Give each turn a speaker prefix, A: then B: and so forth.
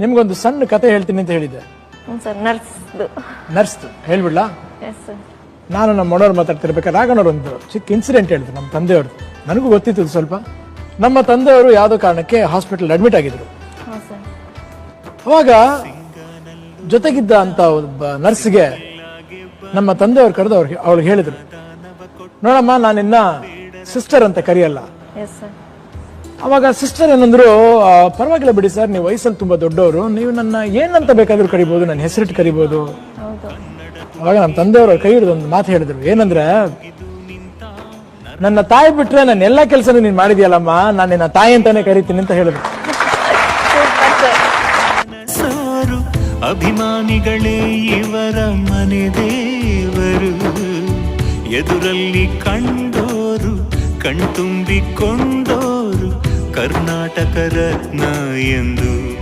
A: ನಿಮ್ಗೊಂದು ಸಣ್ಣ ಕತೆ ಹೇಳ್ತೀನಿ ಅಂತ ಹೇಳಿದ್ದೆ.
B: ಸರ್
A: ನರ್ಸ್ ಹೇಳ್ಬಿಡ್ಲಾ? ನಾನು ನಮ್ಮ ಮನೋರು ಮಾತಾಡ್ತಿರ್ಬೇಕಾದ್ರೆ ರಾಘಣ್ಣವ್ರು ಒಂದು ಚಿಕ್ಕ ಇನ್ಸಿಡೆಂಟ್ ಹೇಳಿದ್ರು ನಮ್ಮ ತಂದೆಯವ್ರದ್ದು. ನನಗೂ ಗೊತ್ತಿತ್ತು ಸ್ವಲ್ಪ. ನಮ್ಮ ತಂದೆಯವರು ಯಾವುದೋ ಕಾರಣಕ್ಕೆ ಹಾಸ್ಪಿಟಲ್ ಅಡ್ಮಿಟ್ ಆಗಿದ್ರು. ಅವಾಗ ಜೊತೆಗಿದ್ದ ಅಂತ ಒಬ್ಬ ನರ್ಸ್ಗೆ ನಮ್ಮ ತಂದೆಯವ್ರು ಕರೆದು ಅವ್ರಿಗೆ ಹೇಳಿದ್ರು, ನೋಡಮ್ಮ ನಾನಿನ್ನ ಸಿಸ್ಟರ್ ಅಂತ ಕರೆಯಲ್ಲ. ಅವಾಗ ಸಿಸ್ಟರ್ ಏನಂದ್ರು, ಪರವಾಗಿಲ್ಲ ಬಿಡಿ ಸರ್, ನೀವು ವಯಸ್ಸಲ್ಲಿ ತುಂಬಾ ದೊಡ್ಡವರು, ನೀವು ನನ್ನ ಏನಂತ ಬೇಕಾದ್ರೂ ಕರಿಬಹುದು, ನನ್ನ ಹೆಸರಿಟ್ಟು ಕರಿಬಹುದು. ಅವಾಗ ನಮ್ಮ ತಂದೆಯವರು ಕೈ ಹಿಡಿದು ಒಂದು ಮಾತು ಹೇಳಿದ್ರು, ಏನಂದ್ರೆ, ನನ್ನ ತಾಯಿ ಬಿಟ್ರೆ ನನ್ನ ಎಲ್ಲಾ ಕೆಲಸನೂ ನೀನ್ ಮಾಡಿದ್ಯಲ್ಲಮ್ಮ, ನಾನು ನಿನ್ನ ತಾಯಿ ಅಂತಾನೆ ಕರಿತೀನಿ ಅಂತ ಹೇಳಿದ್ರು.
C: ಅಭಿಮಾನಿಗಳೇ ಇವರ ಮನೆ ದೇವರು, ಎದುರಲ್ಲಿ ಕಂಡೋರು ಕಣ್ತುಂಬಿಕೊಂಡೋರು ಕರ್ನಾಟಕ ರತ್ನ ಎಂದು.